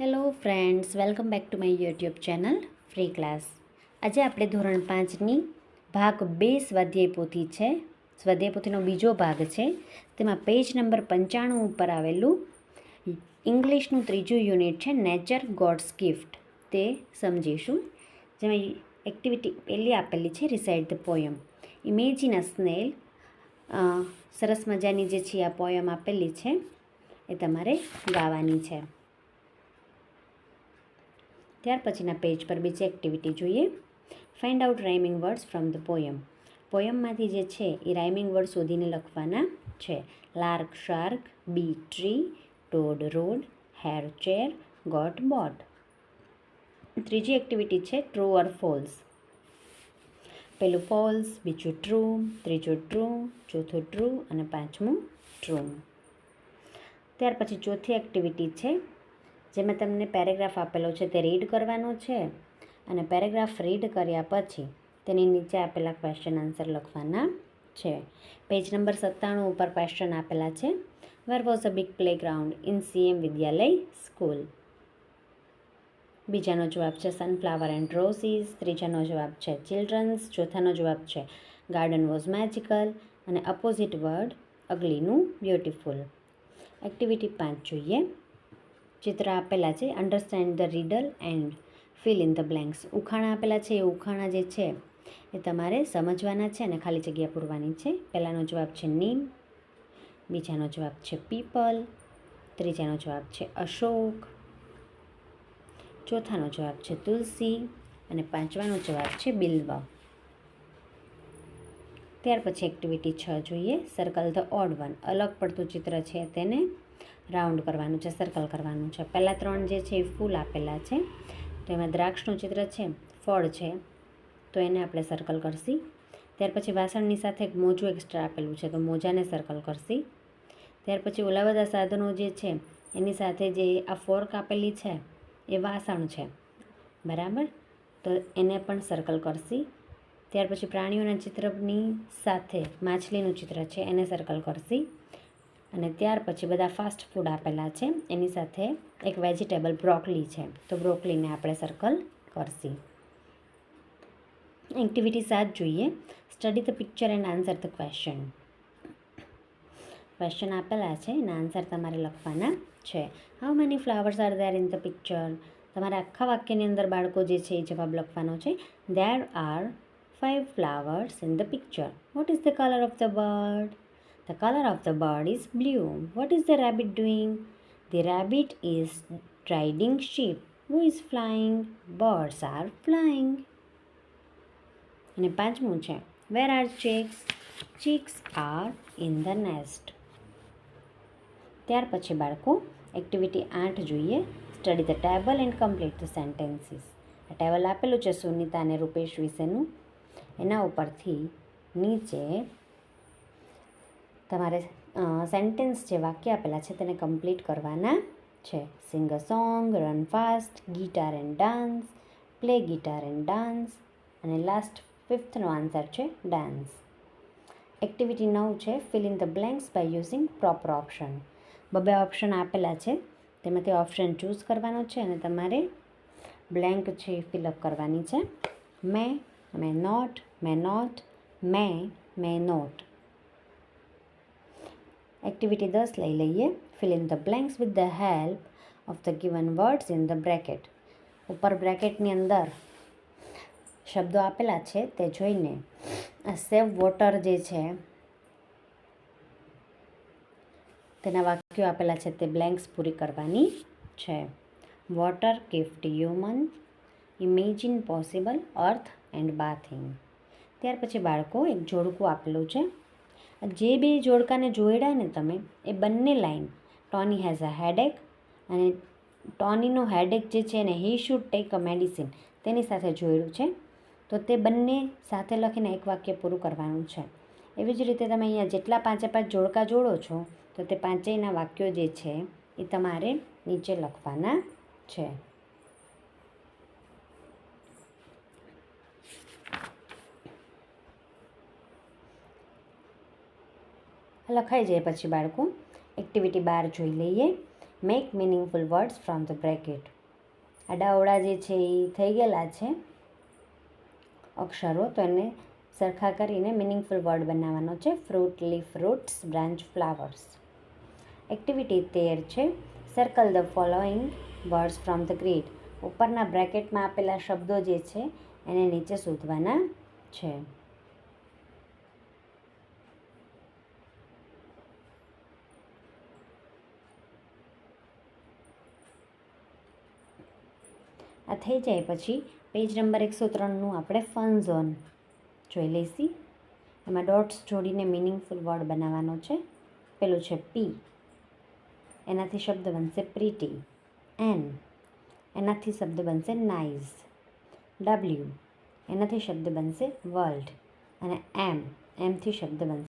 Hello friends, welcome back to my YouTube channel free class. આજે આપણે ધોરણ 5ની ભાગ 2 સ્વાધ્યાય પોથી છે. સ્વાધ્યાય પોથીનો બીજો ભાગ છે. તેમાં પેજ નંબર 95 ઉપર આવેલું ઇંગ્લિશનું ત્રીજું યુનિટ છે નેચર ગોડ્સ ગિફ્ટ, તે સમજીશું. જેમાં એક્ટિવિટી પહેલી આપેલી છે recite the poem. Imagine a snail. સરસ મજાની જે છે આ પોયમ આપેલી છે એ તમારે ગાવાની છે. ત્યાર પછીના પેજ પર બીજી એક્ટિવિટી જોઈએ. Find out rhyming words from the poem. પોયમમાંથી જે છે એ રાઇમિંગ વર્ડ શોધીને લખવાના છે. Lark shark, bee tree, toad road, hare chair, goat boat. ત્રીજી એક્ટિવિટી છે ટ્રુ ઓર ફોલ્સ. પહેલું ફોલ્સ, બીજું ટ્રુ, ત્રીજું ટ્રુ, ચોથું ટ્રુ અને પાંચમું ટ્રુ. ત્યાર પછી ચોથી એક્ટિવિટી છે જેમાં તમને પેરેગ્રાફ આપેલો છે તે રીડ કરવાનો છે અને પેરેગ્રાફ રીડ કર્યા પછી તેની નીચે આપેલા ક્વેશ્ચન આન્સર લખવાના છે. પેજ નંબર 97 ઉપર ક્વેશ્ચન આપેલા છે. Where was a big playground in CM Vidyalaya school. બીજાનો જવાબ છે સનફ્લાવર એન્ડ રોઝીસ. ત્રીજાનો જવાબ છે ચિલ્ડ્રન્સ. ચોથાનો જવાબ છે ગાર્ડન વોઝ મેજિકલ અને અપોઝિટ વર્ડ અગલીનું બ્યુટીફુલ. એક્ટિવિટી 5 જોઈએ. ચિત્ર આપેલા છે. Understand the riddle and fill in the blanks. ઉખાણા આપેલા છે એ ઉખાણા જે છે એ તમારે સમજવાના છે અને ખાલી જગ્યા પૂરવાની છે. પહેલાંનો જવાબ છે નીમ, બીજાનો જવાબ છે પીપલ, ત્રીજાનો જવાબ છે અશોક, ચોથાનો જવાબ છે તુલસી અને પાંચમાનો જવાબ છે બિલ્વ. ત્યાર પછી એક્ટિવિટી 6 જોઈએ. Circle the odd one. અલગ પડતું ચિત્ર છે તેને રાઉન્ડ કરવાનું છે, સર્કલ કરવાનું છે. પહેલાં 3 જે છે એ ફૂલ આપેલા છે. તો એમાં દ્રાક્ષનું ચિત્ર છે, ફળ છે, તો એને આપણે સર્કલ કરશી. ત્યાર પછી વાસણની સાથે એક મોજું એક્સ્ટ્રા આપેલું છે તો મોજાને સર્કલ કરશી. ત્યાર પછી ઓલા બધા સાધનો જે છે એની સાથે જે આ ફોર્ક આપેલી છે એ વાસણ છે, બરાબર, તો એને પણ સર્કલ કરશી. ત્યાર પછી પ્રાણીઓના ચિત્રની સાથે માછલીનું ચિત્ર છે એને સર્કલ કરશી. અને ત્યાર પછી બધા ફાસ્ટ ફૂડ આપેલા છે એની સાથે એક વેજીટેબલ બ્રોકલી છે તો બ્રોકલીને આપણે સર્કલ કરશી. એક્ટિવિટી 7 જોઈએ. Study the picture and answer the question. Question આપેલા છે એના આન્સર તમારે લખવાના છે. How many flowers are there in the picture. તમારે આખા વાક્યની અંદર બાળકો જે છે એ જવાબ લખવાનો છે. There are 5 flowers in the picture. What is the color of the bird? The color of the bird is blue. What is the rabbit doing? The rabbit is riding sheep. Who is flying? Birds are flying. અને પાંચમું છે Where are chicks? Chicks are in the nest. ત્યાર પછી બાળકો activity 8 જોઈએ. Study the table and complete the sentences. આ table આપેલું છે સુનિતા અને રૂપેશ વિશેનું. એના ઉપરથી નીચે તમારે સેન્ટેન્સ જે વાક્ય આપેલા છે તેને કમ્પ્લીટ કરવાના છે. Sing a song, run fast, guitar and dance, play guitar and dance અને લાસ્ટ 5થનો આન્સર છે ડાન્સ. એક્ટિવિટી 9 છે fill in the blanks by using proper option. બબે ઓપ્શન આપેલા છે તેમાંથી ઓપ્શન ચૂઝ કરવાનો છે અને તમારે બ્લેન્ક છે એ ફિલઅપ કરવાની છે. મે નોટ, મે નોટ. એક્ટિવિટી 10 લઈ લઈએ. Fill in the blanks with the help of the given words in the bracket. ઉપર બ્રેકેટની અંદર શબ્દો આપેલા છે તે જોઈને આ સેવ વોટર જે છે તેના વાક્યો આપેલા છે તે બ્લેન્ક્સ પૂરી કરવાની છે. Water gift human, imagine possible, earth and bathing. ત્યાર પછી બાળકો એક જોડકું આપેલું છે. જે બે જોડકાને જોડ્યા ને તમે એ બંને line Tony has a headache અને ટોનીનો હેડેક જે છે ને he should take a medicine તેની સાથે જોડ્યું છે તો તે બંને સાથે લખીને એક વાક્ય પૂરું કરવાનું છે. એવી જ રીતે તમે અહીંયા જેટલા 5 જોડકા જોડો છો તો તે પાંચેયના વાક્યો જે છે એ તમારે નીચે લખવાના છે. લખાઈ જાય પછી બાળકો એક્ટિવિટી 12 જોઈ લઈએ. Make meaningful words from the bracket. આડાઅવળા જે છે એ થઈ ગયેલા છે અક્ષરો, તો એને સરખા કરીને મિનિંગફુલ વર્ડ બનાવવાનો છે. Fruit, leaf, roots, branch, flowers. Activity 13 છે circle the following words from the grid. ઉપરના બ્રેકેટમાં આપેલા શબ્દો જે છે એને નીચે શોધવાના છે. આ થઈ જાય પછી પેજ નંબર 103નું આપણે ફન ઝોન જોઈ લઈશી. એમાં ડોટ્સ જોડીને મિનિંગફુલ વર્ડ બનાવવાનો છે. પેલું છે પી, એનાથી શબ્દ બનશે પ્રીટી. એન, એનાથી શબ્દ બનશે નાઇસ. ડબલ્યુ, એનાથી શબ્દ બનશે વર્લ્ડ. અને એમ, એમથી શબ્દ બનશે